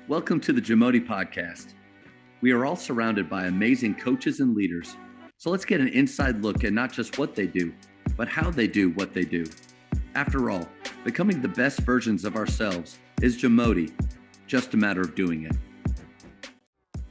Welcome to the JAMODI podcast. We are all surrounded by amazing coaches and leaders. So let's get an inside look at not just what they do, but how they do what they do. After all, becoming the best versions of ourselves is JAMODI, just a matter of doing it.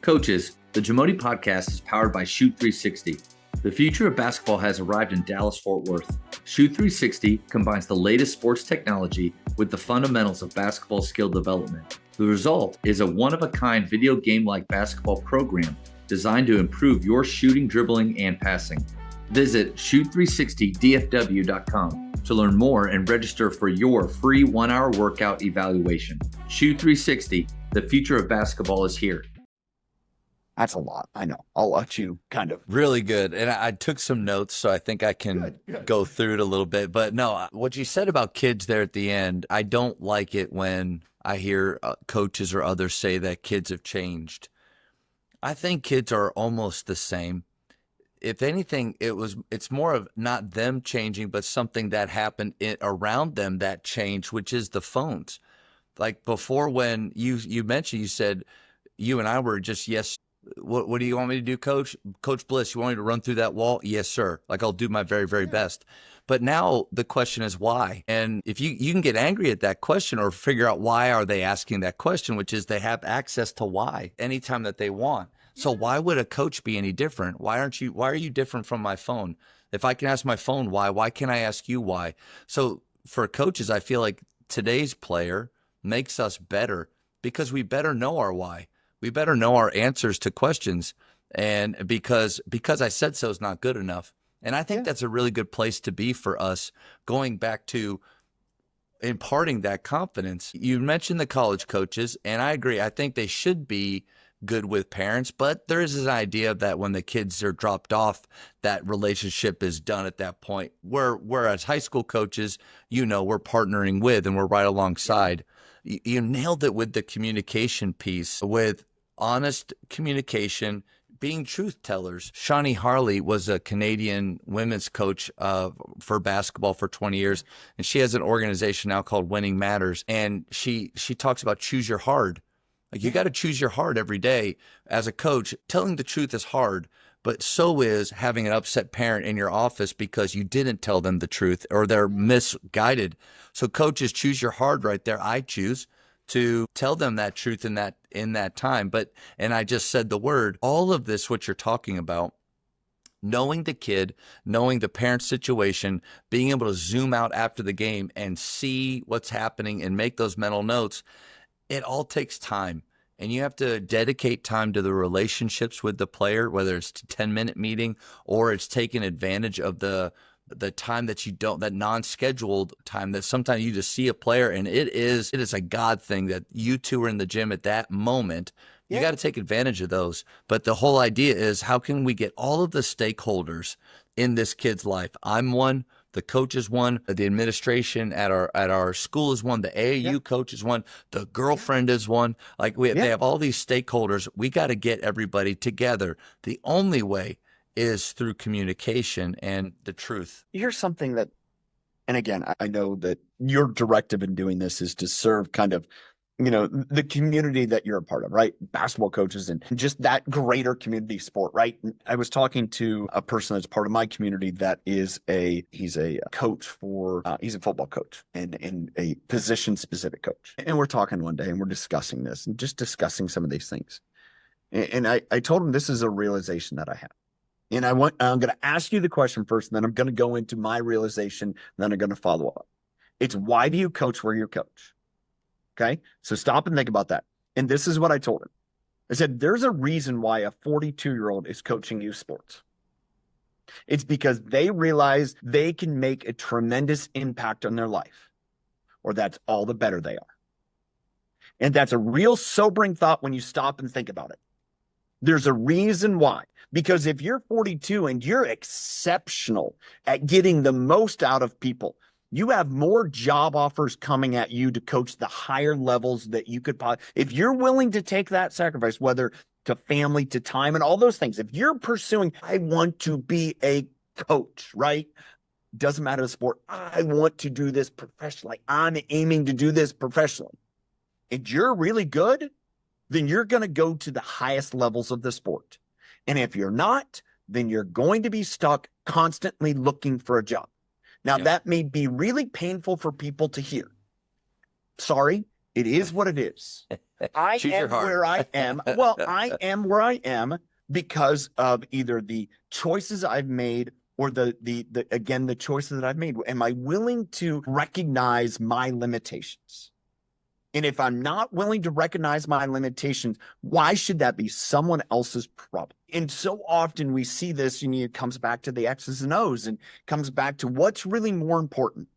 Coaches, the JAMODI podcast is powered by Shoot 360. The future of basketball has arrived in Dallas-Fort Worth. Shoot 360 combines the latest sports technology with the fundamentals of basketball skill development. The result is a one-of-a-kind video game-like basketball program designed to improve your shooting, dribbling, and passing. Visit shoot360dfw.com to learn more and register for your free 1-hour workout evaluation. Shoot 360, the future of basketball is here. That's a lot. I know. I'll let you kind of. Really good. And I took some notes, so I think I can go through it a little bit. But no, what you said about kids there at the end, I don't like it when I hear coaches or others say that kids have changed. I think kids are almost the same. If anything, it's more of not them changing, but something that happened around them that changed, which is the phones. Like before, when you mentioned, you said you and I were just, yes. What do you want me to do, Coach? Coach Bliss, you want me to run through that wall? Yes, sir. Like, I'll do my very, very best. But now the question is why? And if you can get angry at that question or figure out why are they asking that question, which is they have access to why anytime that they want. So why would a coach be any different? Why are you different from my phone? If I can ask my phone why can't I ask you why? So for coaches, I feel like today's player makes us better because we better know our why. We better know our answers to questions, and because I said so is not good enough. And I think that's a really good place to be for us, going back to imparting that confidence. You mentioned the college coaches, and I agree. I think they should be good with parents, but there is this idea that when the kids are dropped off, that relationship is done at that point. Whereas high school coaches, we're partnering with and we're right alongside. You nailed it with the communication piece, with honest communication, being truth tellers. Shawnee Harley was a Canadian women's coach for basketball for 20 years, and she has an organization now called Winning Matters, and she talks about choose your hard. Like, you got to choose your hard every day. As a coach, telling the truth is hard, but so is having an upset parent in your office because you didn't tell them the truth or they're misguided. So coaches, choose your hard right there. I choose to tell them that truth in that time. And I just said the word, all of this, what you're talking about, knowing the kid, knowing the parent situation, being able to zoom out after the game and see what's happening and make those mental notes, it all takes time. And you have to dedicate time to the relationships with the player, whether it's a 10-minute meeting or it's taking advantage of the time that that non-scheduled time that sometimes you just see a player, and it is a God thing that you two are in the gym at that moment. You got to take advantage of those. But the whole idea is, how can we get all of the stakeholders in this kid's life? I'm one. The coach is one, the administration at our school is one, the AAU coach is one, the girlfriend is one. Like they have all these stakeholders. We got to get everybody together. The only way is through communication and the truth. Here's something that, and again, I know that your directive in doing this is to serve kind of, the community that you're a part of, right? Basketball coaches and just that greater community sport, right? I was talking to a person that's part of my community that he's a coach he's a football coach and a position specific coach. And we're talking one day and we're discussing this and just discussing some of these things. And I told him this is a realization that I have. And I'm going to ask you the question first, and then I'm going to go into my realization, and then I'm going to follow up. It's, why do you coach where you coach? Okay, so stop and think about that. And this is what I told him. I said, there's a reason why a 42-year-old is coaching youth sports. It's because they realize they can make a tremendous impact on their life, or that's all the better they are. And that's a real sobering thought when you stop and think about it. There's a reason why. Because if you're 42 and you're exceptional at getting the most out of people, you have more job offers coming at you to coach the higher levels that you could possibly. If you're willing to take that sacrifice, whether to family, to time, and all those things, if you're pursuing, I want to be a coach, right? Doesn't matter the sport. I want to do this professionally. I'm aiming to do this professionally. And you're really good, then you're going to go to the highest levels of the sport. And if you're not, then you're going to be stuck constantly looking for a job. Now, that may be really painful for people to hear. Sorry, it is what it is. I am where I am. Well, I am where I am because of either the choices I've made or the choices that I've made. Am I willing to recognize my limitations? And if I'm not willing to recognize my limitations, why should that be someone else's problem? And so often we see this, and it comes back to the X's and O's and comes back to what's really more important.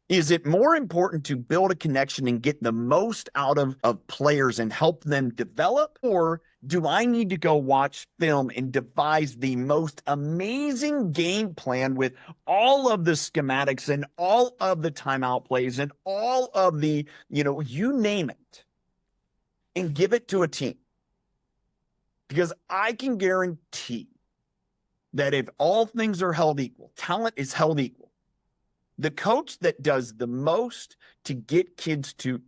Is it more important to build a connection and get the most out of players and help them develop? Or do I need to go watch film and devise the most amazing game plan with all of the schematics and all of the timeout plays and all of the, you name it, and give it to a team? Because I can guarantee that if all things are held equal, talent is held equal, the coach that does the most to get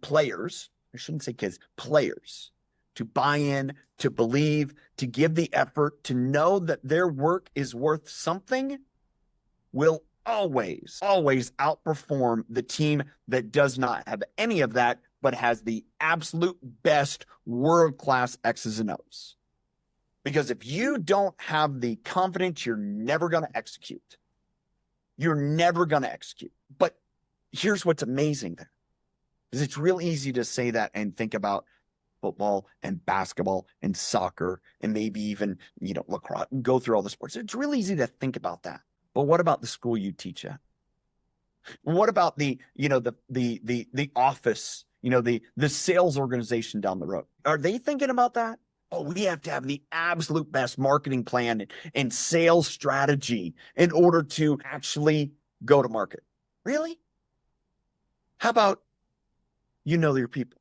players, to buy in, to believe, to give the effort, to know that their work is worth something, will always, always outperform the team that does not have any of that, but has the absolute best world-class X's and O's. Because if you don't have the confidence, you're never going to execute. You're never going to execute. But here's what's amazing there. Is it's real easy to say that and think about football and basketball and soccer and maybe even, lacrosse, go through all the sports. It's real easy to think about that. But what about the school you teach at? What about the office, the sales organization down the road? Are they thinking about that? Oh, we have to have the absolute best marketing plan and sales strategy in order to actually go to market. Really? How about your people?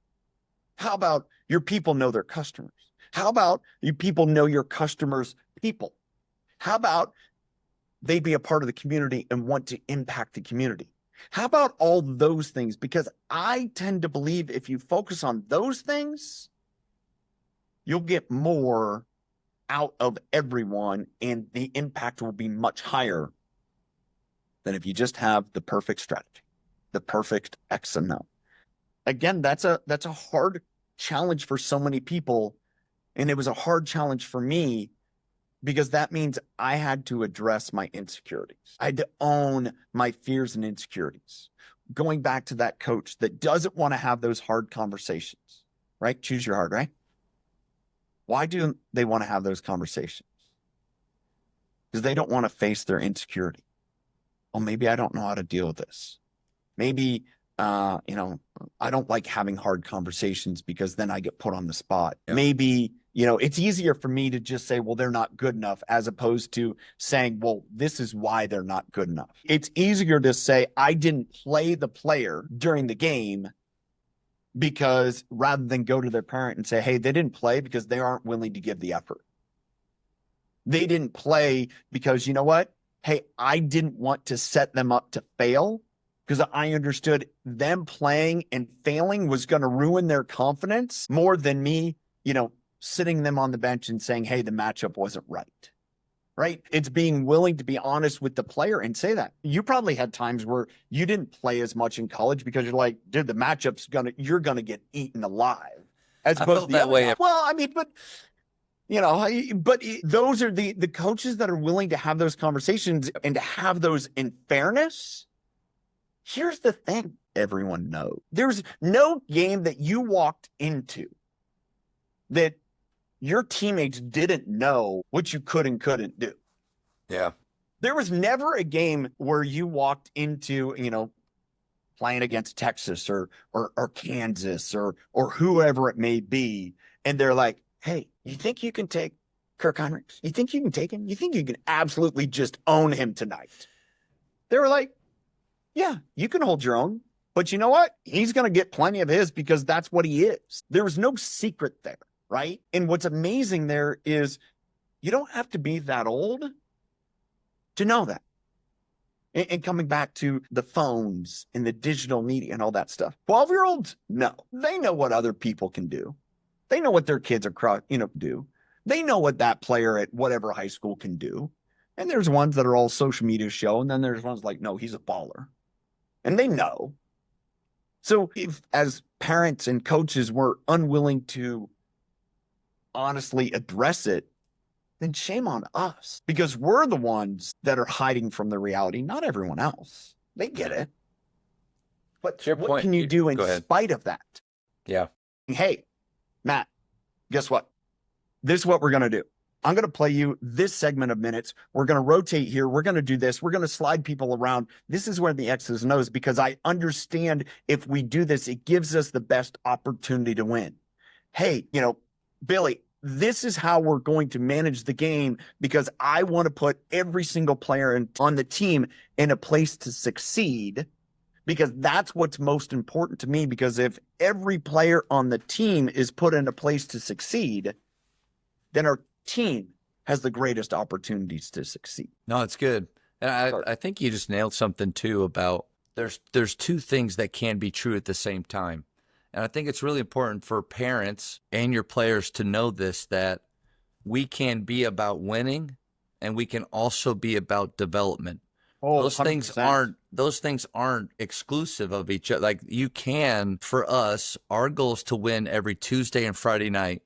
How about your people know their customers? How about your people know your customers' people? How about they be a part of the community and want to impact the community? How about all those things? Because I tend to believe if you focus on those things, you'll get more out of everyone, and the impact will be much higher than if you just have the perfect strategy, the perfect X and O. Again, that's a hard challenge for so many people, and it was a hard challenge for me because that means I had to address my insecurities. I had to own my fears and insecurities. Going back to that coach that doesn't want to have those hard conversations, right? Choose your heart, right? Why do they want to have those conversations? Because they don't want to face their insecurity. Oh, maybe I don't know how to deal with this. Maybe, I don't like having hard conversations because then I get put on the spot. Yep. Maybe, it's easier for me to just say, well, they're not good enough, as opposed to saying, well, this is why they're not good enough. It's easier to say, I didn't play the player during the game, because rather than go to their parent and say, hey, they didn't play because they aren't willing to give the effort. They didn't play because, you know what? Hey, I didn't want to set them up to fail because I understood them playing and failing was going to ruin their confidence more than me, sitting them on the bench and saying, hey, the matchup wasn't right. Right? It's being willing to be honest with the player and say that. You probably had times where you didn't play as much in college because you're like, dude, the matchup's you're gonna get eaten alive. As opposed to that way. Well, I mean, but those are the coaches that are willing to have those conversations and to have those in fairness. Here's the thing, everyone knows. There's no game that you walked into that your teammates didn't know what you could and couldn't do. Yeah. There was never a game where you walked into, playing against Texas or Kansas or whoever it may be, and they're like, hey, you think you can take Kirk Heinrichs? You think you can take him? You think you can absolutely just own him tonight? They were like, yeah, you can hold your own, but you know what? He's going to get plenty of his because that's what he is. There was no secret there. Right? And what's amazing there is you don't have to be that old to know that. And coming back to the phones and the digital media and all that stuff, 12-year-olds, no, they know what other people can do. They know what their kids are, do. They know what that player at whatever high school can do. And there's ones that are all social media show. And then there's ones like, no, he's a baller. And they know. So if as parents and coaches we're unwilling to honestly address it, then shame on us, because we're the ones that are hiding from the reality, not everyone else. They get it. But what can you do in spite of that? Yeah. Hey, Matt, guess what? This is what we're going to do. I'm going to play you this segment of minutes. We're going to rotate here. We're going to do this. We're going to slide people around. This is where the X's and O's, because I understand if we do this, it gives us the best opportunity to win. Hey, Billy, this is how we're going to manage the game, because I want to put every single player on the team in a place to succeed, because that's what's most important to me. Because if every player on the team is put in a place to succeed, then our team has the greatest opportunities to succeed. No, it's good. And I think you just nailed something too about there's two things that can be true at the same time. And I think it's really important for parents and your players to know this, that we can be about winning and we can also be about development. Oh, those 100%. things aren't exclusive of each other. Like you can, for us, our goal is to win every Tuesday and Friday night.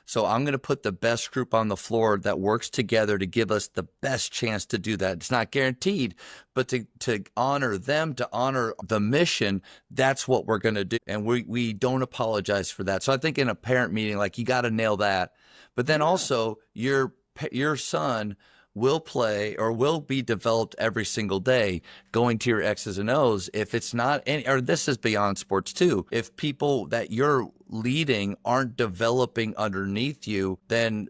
So I'm going to put the best group on the floor that works together to give us the best chance to do that. It's not guaranteed, but to honor them, to honor the mission, that's what we're going to do. And we don't apologize for that. So I think in a parent meeting, like, you got to nail that. But then also your son will play or will be developed every single day, going to your X's and O's. If it's not any, or this is beyond sports too, if people that you're leading aren't developing underneath you, then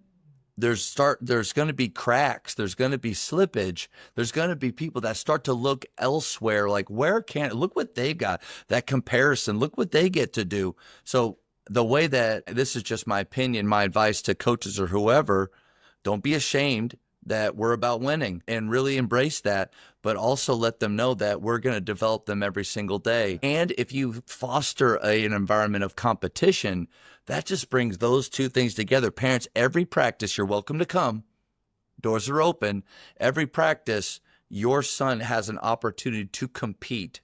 there's going to be cracks, there's going to be slippage, there's going to be people that start to look elsewhere, like, look what they've got, that comparison, look what they get to do. So the way that, this is just my opinion, my advice to coaches or whoever, don't be ashamed that we're about winning, and really embrace that, but also let them know that we're going to develop them every single day. And if you foster an environment of competition, that just brings those two things together. Parents, every practice, you're welcome to come. Doors are open. Every practice, your son has an opportunity to compete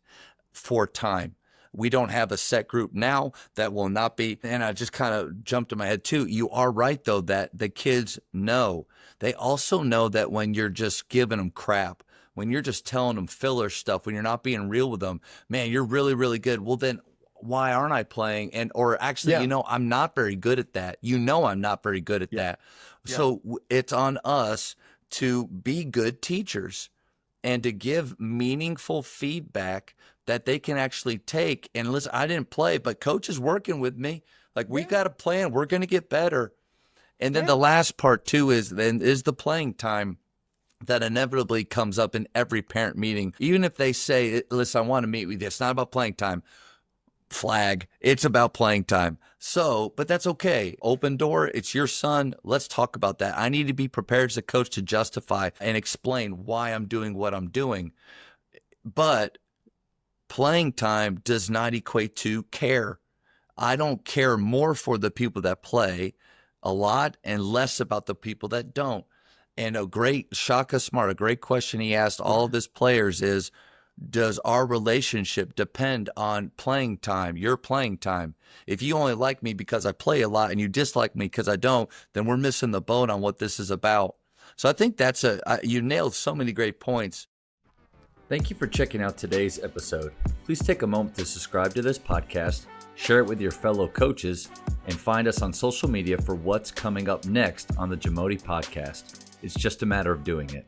for time. We don't have a set group now that will not be. And I just kind of jumped in my head too. You are right, though, that the kids know. They also know that when you're just giving them crap, when you're just telling them filler stuff, when you're not being real with them, man, you're really, really good. Well, then why aren't I playing? Or actually, I'm not very good at that. I'm not very good at that. Yeah. So it's on us to be good teachers and to give meaningful feedback that they can actually take. And listen, I didn't play, but coach is working with me. Like, we got a plan. We're going to get better. And then the last part too is the playing time that inevitably comes up in every parent meeting. Even if they say, listen, I want to meet with you, it's not about playing time. Flag, it's about playing time. So, but that's okay. Open door, it's your son. Let's talk about that. I need to be prepared as a coach to justify and explain why I'm doing what I'm doing. But playing time does not equate to care. I don't care more for the people that play a lot and less about the people that don't. And a great Shaka Smart, a great question he asked all of his players is, does our relationship depend on playing time, your playing time? If you only like me because I play a lot and you dislike me because I don't, then we're missing the boat on what this is about. So I think that's you nailed so many great points. Thank you for checking out today's episode. Please take a moment to subscribe to this podcast, share it with your fellow coaches, and find us on social media for what's coming up next on the JAMODI podcast. It's just a matter of doing it.